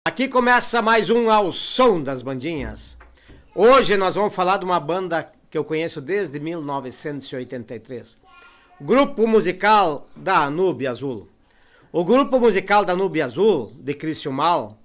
Aqui começa mais um Ao Som das Bandinhas. Hoje nós vamos falar de uma banda que eu conheço desde 1983. Grupo musical Danúbio Azul. O Grupo musical Danúbio Azul, de Criciúmal,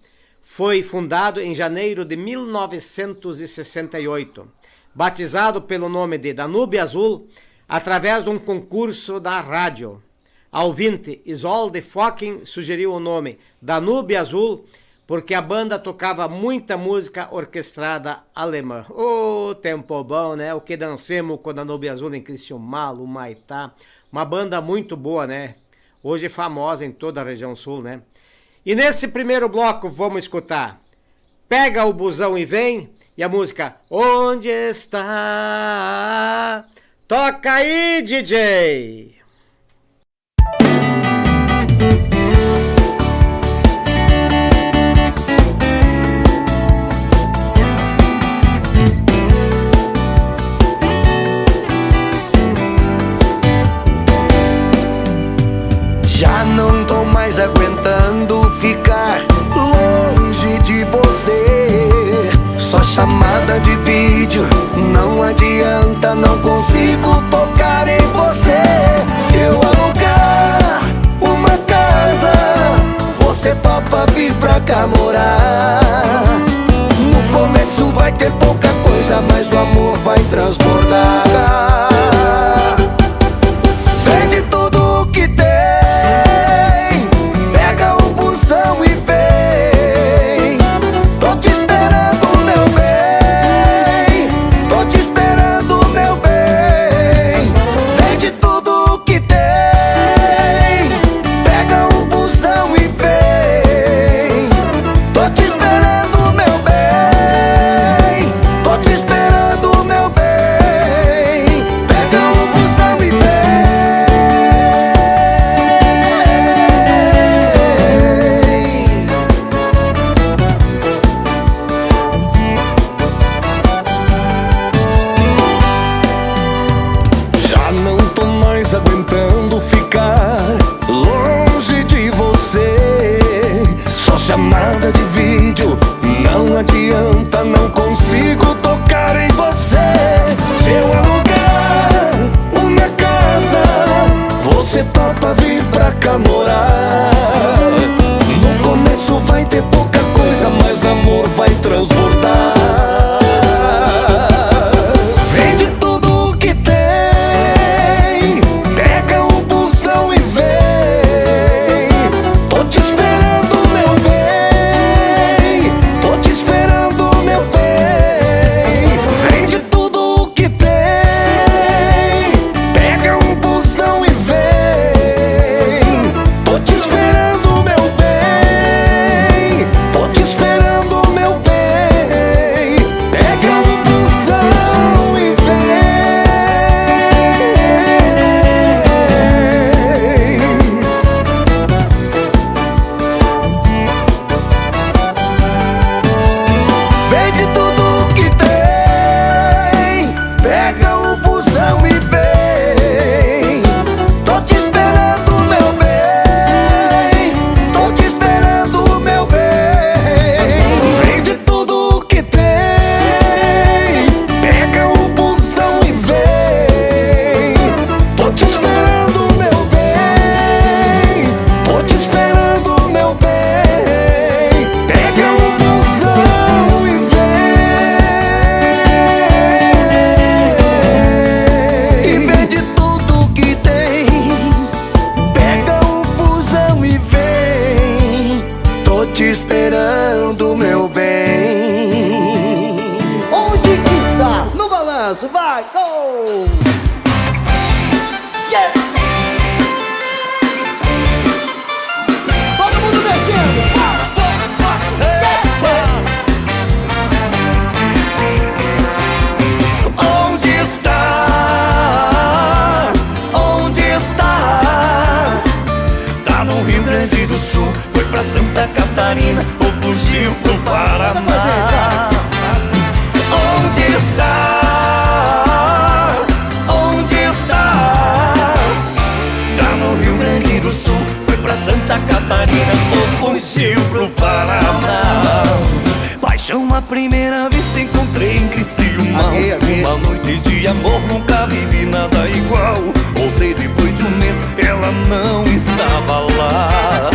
foi fundado em janeiro de 1968, batizado pelo nome de Danúbio Azul, através de um concurso da rádio. A ouvinte Isolde Focking sugeriu o nome Danúbio Azul porque a banda tocava muita música orquestrada alemã. Ô, tempo bom, né? O que dancemos com Danúbio Azul em Criciúmal, o Maitá. Uma banda muito boa, né? Hoje famosa em toda a região sul, né? E nesse primeiro bloco vamos escutar Pega o Busão e Vem e a música Onde Está? Toca aí, DJ! Já não tô mais aguentando ficar longe de você. Só chamada de vídeo, não adianta, não consigo tocar em você. Se eu alugar uma casa, você topa vir pra cá morar. No começo vai ter pouca coisa, mas o amor vai transbordar. Vende tudo que tem, e vem. Tô te esperando, meu bem. Tô te esperando, meu bem. Vende tudo que tem, pega o busão e vem. Tô te esperando, meu bem. Tô te esperando, meu bem. Pega o busão e vem. Aguentando ficar longe de você. Só chamada de vídeo, não adianta, não consigo tocar em você. Se eu alugar uma casa, você topa vir pra cá morar. No começo vai ter pouca coisa, mas amor vai transbordar. Vai, go! Yeah! Todo mundo descendo! Onde está? Onde está? Tá no Rio Grande do Sul, foi pra Santa Catarina ou fugiu pro Paraná? Onde está? Santa Catarina ou fugiu pro Paraná? paixão à primeira vista encontrei em Criciúma. Uma noite de amor, nunca vivi nada igual. Voltei depois de um mês, ela não estava lá.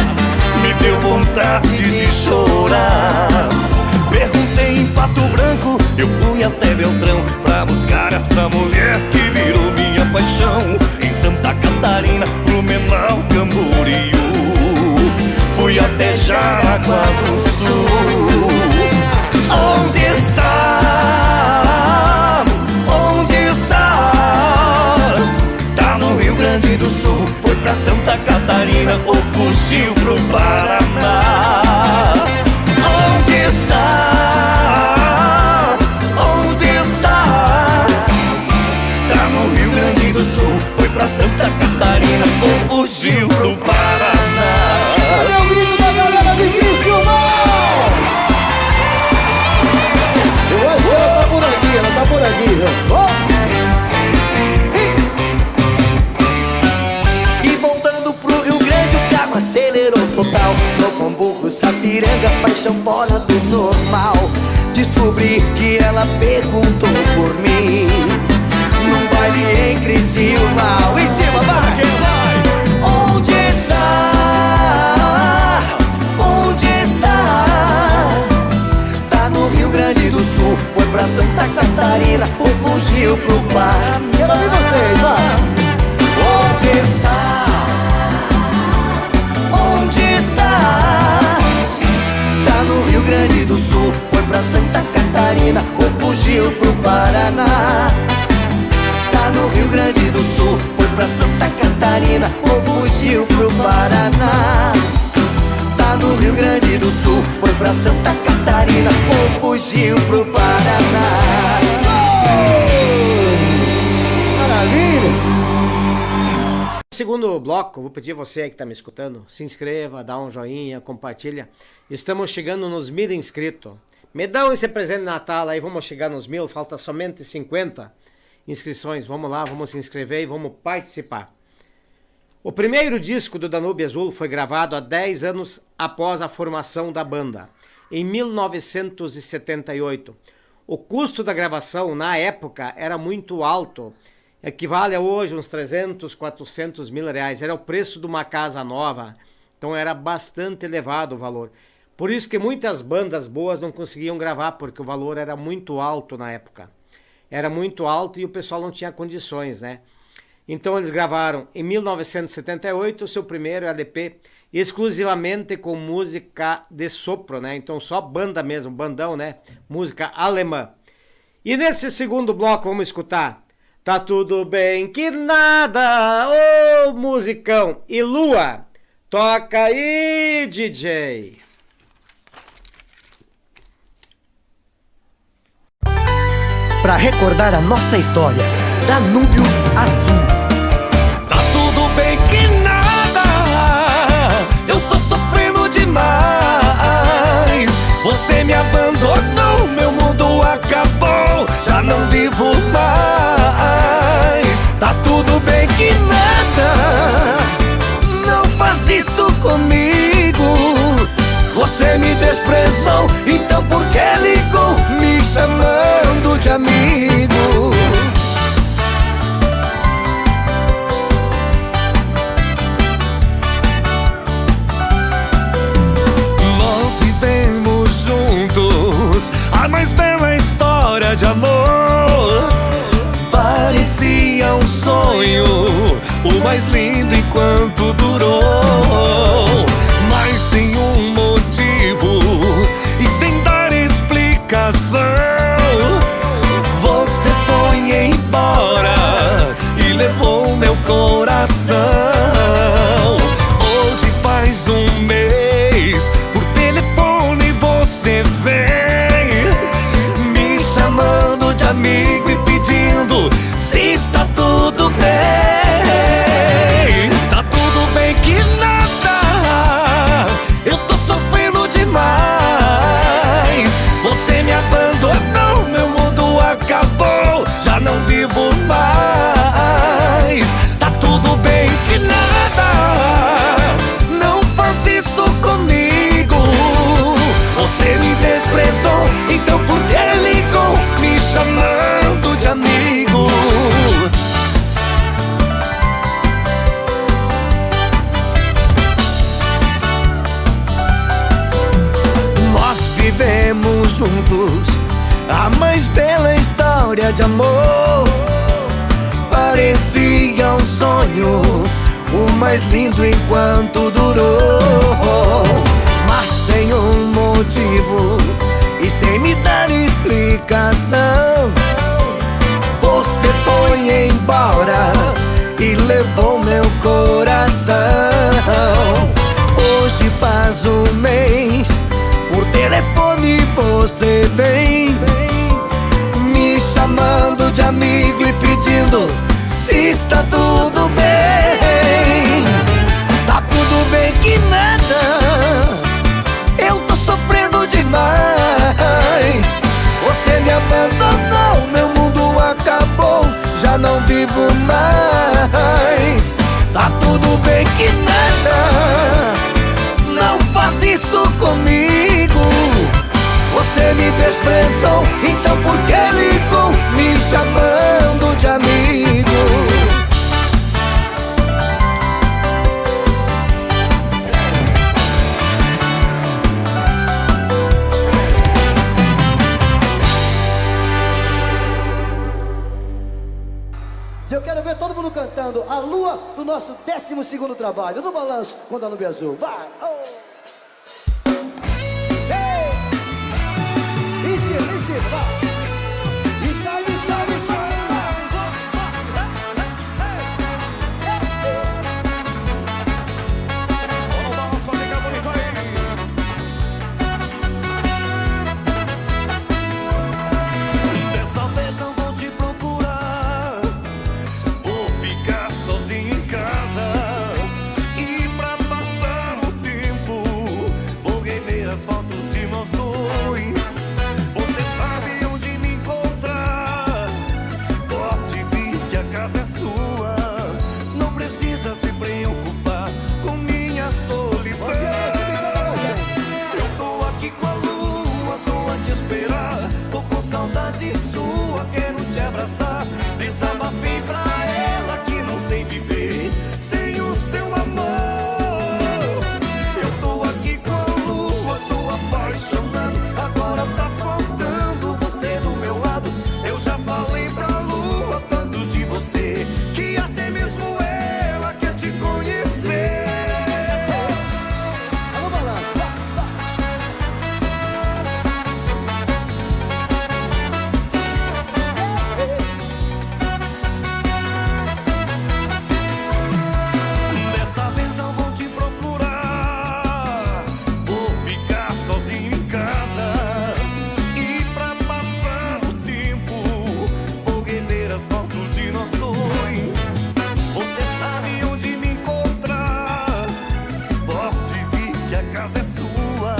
Me deu vontade de chorar. Perguntei em Pato Branco, eu fui até Beltrão pra buscar essa mulher que virou minha paixão. Em Santa Catarina, Blumenau, Camboriú, fui até Jaraguá do Sul. Onde está? Onde está? Tá no Rio Grande do Sul, foi pra Santa Catarina ou fugiu pro Paraná. Onde está? Onde está? Tá no Rio Grande do Sul, foi pra Santa Catarina ou fugiu pro Paraná. Olha o grito da galera de Criciúma! Eu acho que ela tá por aqui, viu? E voltando pro Rio Grande, o carro acelerou total. No Hamburgo, Sapiranga, paixão fora do normal. Descobri que ela perguntou por mim num baile em Criciúma. Em cima, vai! Onde está? Onde está? Tá no Rio Grande do Sul, foi pra Santa Catarina ou fugiu pro Paraná. Quero ouvir vocês, vai! Onde está? Onde está? Tá no Rio Grande do Sul, foi pra Santa Catarina ou fugiu pro Paraná. Tá no Rio Grande do Sul, foi pra Santa Catarina ou fugiu pro Paraná. Tá no Rio Grande do Sul, foi pra Santa Catarina ou fugiu pro Paraná. Maravilha! Segundo bloco, vou pedir a você que está me escutando, se inscreva, dá um joinha, compartilha. Estamos chegando nos 1000 inscritos. Me dão esse presente de Natal aí, vamos chegar nos 1000, falta somente 50 inscrições. Vamos lá, vamos se inscrever e vamos participar. O primeiro disco do Danúbio Azul foi gravado há 10 anos após a formação da banda, em 1978. O custo da gravação na época era muito alto, equivale a hoje uns 300, 400 mil reais. Era o preço de uma casa nova, então era bastante elevado o valor. Por isso que muitas bandas boas não conseguiam gravar, porque o valor era muito alto na época. Era muito alto e o pessoal não tinha condições, né? Então eles gravaram em 1978 o seu primeiro LP, exclusivamente com música de sopro, né? Então só banda mesmo, bandão, né? Música alemã. E nesse segundo bloco vamos escutar Tá Tudo Bem Que Nada, ô musicão, e Lua. Toca aí, DJ. Pra recordar a nossa história, Danúbio Azul. Tá tudo bem que nada, eu tô sofrendo demais. Você me abandonou, meu mundo acabou, já não vivo mais. Tá tudo bem que nada, não faz isso comigo. Você me desprezou, então por que ligou me chamando de amigo? Nós vivemos juntos a mais bela história de amor. Parecia um sonho, o mais lindo enquanto durou. Mas sem um motivo e sem dar explicação, você foi embora e levou meu coração. Hoje faz um mês, por telefone você vem me chamando de amigo e pedindo se está tudo bem. Tá tudo bem que nada, eu tô sofrendo demais. Você me abandonou, meu mundo acabou, já não vivo mais. Tá tudo bem que nada, não faz isso comigo. Você me desprezou, juntos, a mais bela história de amor. Parecia um sonho, o mais lindo enquanto durou. Mas sem um motivo e sem me dar explicação, você foi embora e levou meu coração. Hoje faz um mês, por telefone você vem me chamando de amigo e pedindo se está tudo bem. Tá tudo bem que nada, eu tô sofrendo demais. Você me abandonou, meu mundo acabou, já não vivo mais. Tá tudo bem que nada, não faz isso comigo. Você me desprezou, então por que ligou me chamando de amigo? Eu quero ver todo mundo cantando A Lua do nosso 12º trabalho, do Balanço com Danúbio Azul. Vai! Oh. Ei! Em cima, vai! E sai, e sai, e sai! Olha o balanço pra ficar bonito aí. Dessa vez não vou te procurar, vou ficar sozinho em casa. E pra passar o tempo, vou rever as fotos de nós dois. Você sabe onde me encontrar, pode vir que a casa é sua. Não precisa se preocupar com minha solidão. Eu tô aqui com a lua, tô a te esperar. Tô com saudade sua, quero te abraçar. Desabafei pra ela que não sei viver sem o seu amor. Eu tô aqui com a lua, tô apaixonado. Agora tá faltando você do meu lado. Eu já falei pra lua tanto de você que até mesmo ela quer te conhecer. Alô, Balanço! Dessa vez não vou te procurar, vou ficar sozinho em casa. E pra passar o tempo, vou rever as fotos de nós dois. Você sabe onde me encontrar, pode vir que a casa é sua.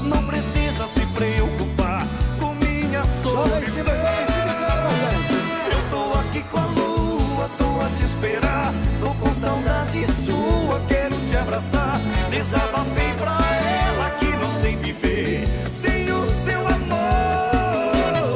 Não precisa se preocupar com minha Joga em cima, solidão. joga em cima, cara, gente! Eu tô aqui com a lua, tô a te esperar. Tô com saudade sua, quero te abraçar. Desabafei pra ela que não sei viver sem o seu amor.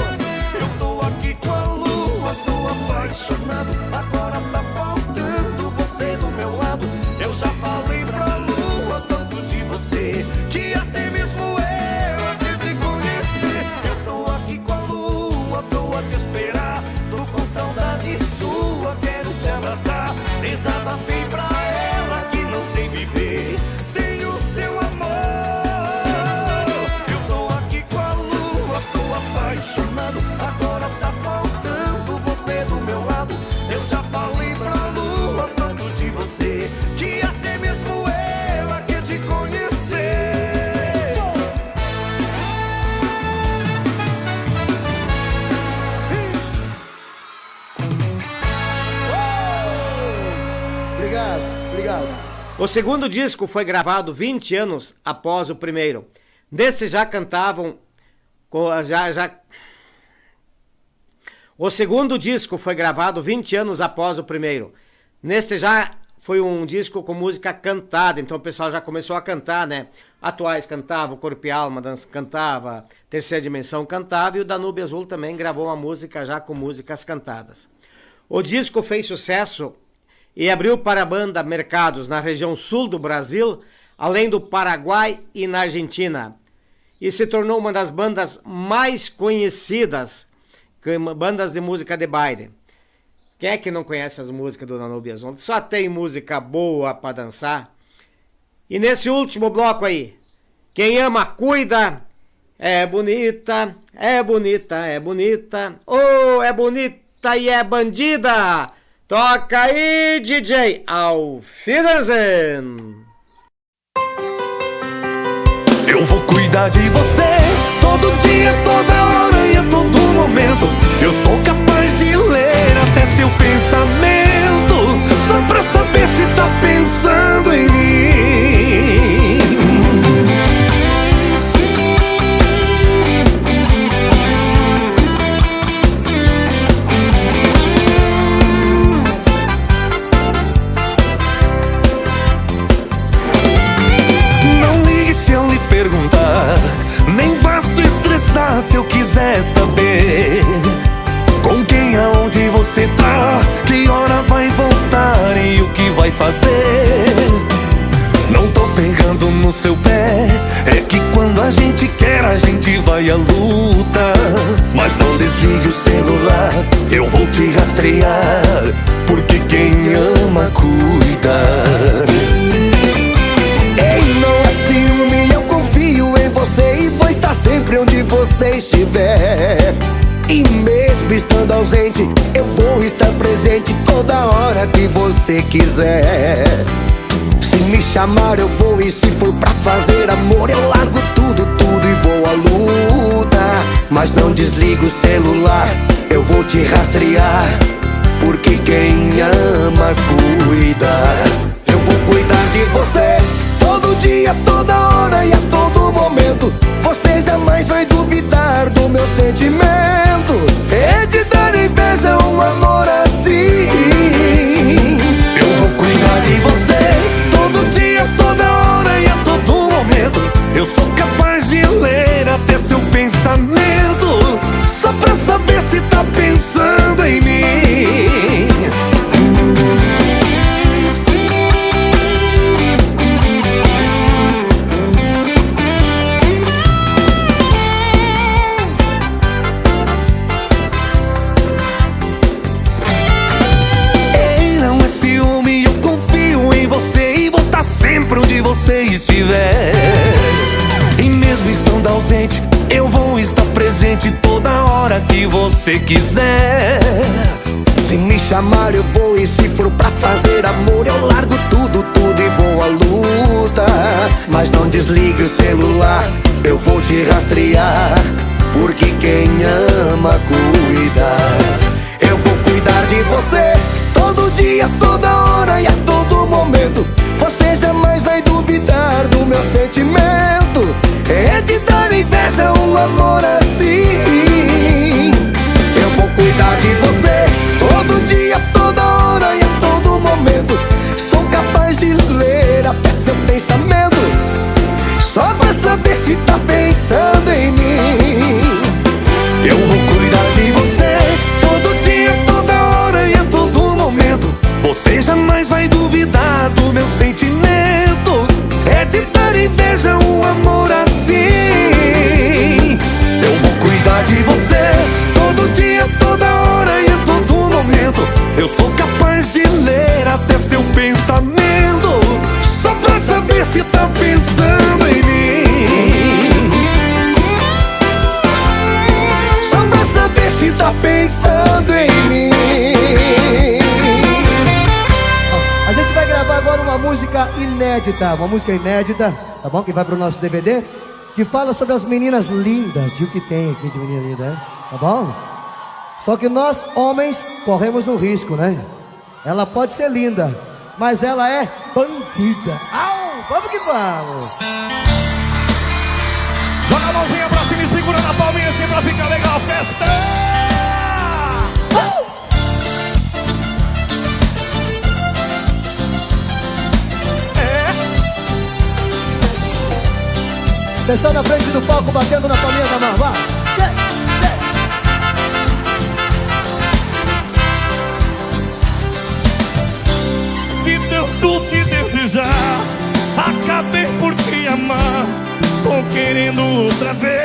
Eu tô aqui com a lua, tô apaixonado. Agora tá faltando você do meu lado. Eu já falei pra lua tanto de você que até mesmo ela quer te conhecer. Eu tô aqui com a lua, tô a te esperar. Tô com saudade sua, quero te abraçar. Desabafei pra ela que não sei viver sem o seu amor. Eu tô aqui com a lua, tô apaixonado. Agora tá faltando você do meu lado. Eu já falei pra lua tanto de você que até mesmo ela quer te conhecer. Obrigado, obrigado. O segundo disco foi gravado 20 anos após o primeiro. Neste já cantavam... O segundo disco foi gravado 20 anos após o primeiro. Neste já foi um disco com música cantada, então o pessoal já começou a cantar, né? Atuais cantava, o Corpo e Alma cantava, Terceira Dimensão cantava, e o Danúbio Azul também gravou uma música já com músicas cantadas. O disco fez sucesso e abriu para a banda mercados na região sul do Brasil, além do Paraguai e na Argentina. e se tornou uma das bandas mais conhecidas, bandas de música de baile. Quem é que não conhece as músicas do Danúbio Azul? Só tem música boa para dançar. E nesse último bloco aí, quem ama, cuida, é bonita, é bonita, é bonita, oh, é bonita e é bandida. Toca aí, DJ, Auf Wiedersehen. Eu vou cuidar de você todo dia, toda hora e a todo momento. Eu sou capaz de ler até seu pensamento, só pra saber se tá pensando em mim. Não ligue se eu lhe perguntar, nem vá se estressar se eu quiser saber com quem, aonde você tá, que hora vai voltar e o que vai fazer. Não tô pegando no seu pé, é que quando a gente quer a gente vai à luta. Mas não desligue o celular, eu vou te rastrear, porque quem ama cuida. Ei, não é ciúme, eu confio em você e vou estar sempre onde você estiver. E mesmo estando ausente, eu vou estar presente toda hora que você quiser. Se me chamar eu vou, e se for pra fazer amor eu largo tudo, tudo e vou à luta. Mas não desligo o celular, eu vou te rastrear, porque quem ama cuida. Eu vou cuidar de você todo dia, toda hora e a todo momento. Você jamais vai duvidar do meu sentimento. É de dar inveja um amor assim. Eu vou cuidar de você todo dia, toda hora e a todo momento. Eu sou capaz de ler até seu pensamento, só pra saber se tá pensando em mim. Sempre onde você estiver. E mesmo estando ausente, eu vou estar presente toda hora que você quiser. Se me chamar eu vou, e se for pra fazer amor eu largo tudo, tudo e vou à luta. Mas não desligue o celular, eu vou te rastrear, porque quem ama cuida. Eu vou cuidar de você todo dia, toda hora e a todo momento. Você jamais vai duvidar do meu sentimento. É de dar inveja um amor assim. Eu vou cuidar de você todo dia, toda hora e a todo momento. Sou capaz de ler até seu pensamento, só pra saber se tá pensando em mim. Eu vou cuidar de você todo dia, toda hora e a todo momento. Você jamais vai duvidar do meu sentimento. É de dar inveja um amor assim. Eu vou cuidar de você todo dia, toda hora e a todo momento. Eu sou capaz de ler até seu pensamento, só pra saber se tá pensando em mim. Só pra saber se tá pensando em mim. A gente vai gravar agora uma música inédita, tá bom? Que vai pro nosso DVD, que fala sobre as meninas lindas, e o que tem aqui de menina linda, né? Tá bom? Só que nós, homens, corremos um risco, né? Ela pode ser linda, mas ela é bandida. Au! Vamos que vamos! Joga a mãozinha pra cima e segura na palminha assim pra ficar legal a festa! Pessoal na frente do palco batendo na palminha da mão, vai! De tanto te desejar, acabei por te amar. tô querendo outra vez.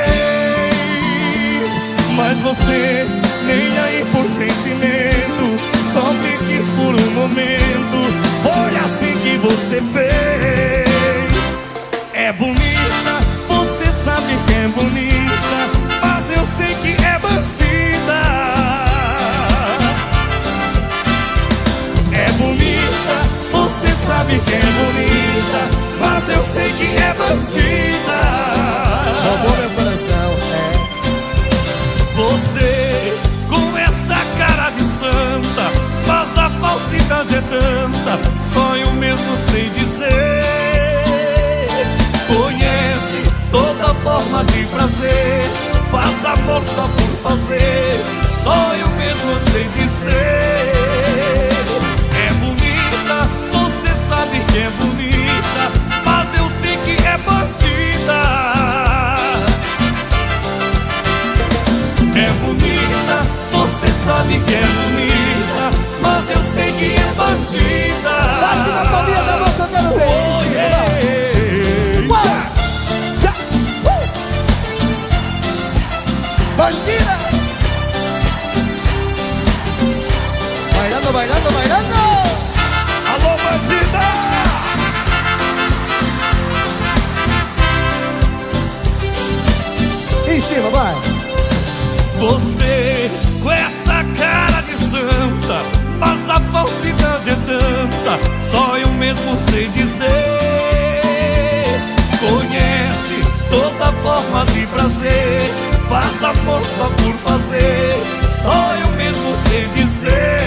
Mas você nem aí por sentimento, só me quis por um momento. Foi assim que você fez. É bonita, você sabe que é bonita, mas eu sei que é bandida. É bonita, você sabe que é bonita, mas eu sei que é bandida. Roubou meu coração, Você com essa cara de santa, mas a falsidade é tanta, só eu mesmo sei dizer. Conhece toda forma de prazer, faz amor só por fazer, só eu mesmo sei dizer. É bonita, você sabe que é bonita, mas eu sei que é bandida. É bonita, você sabe que é bonita, mas eu sei que é bandida. Bate na palminha da mão que eu quero ver. Oh, yeah. Bandida! Bailando, bailando, bailando! Alô, bandida! Em cima, vai! Você com essa cara de santa, mas a falsidade é tanta, só eu mesmo sei dizer. Conhece toda forma de prazer, faz amor só por fazer, só eu mesmo sei dizer.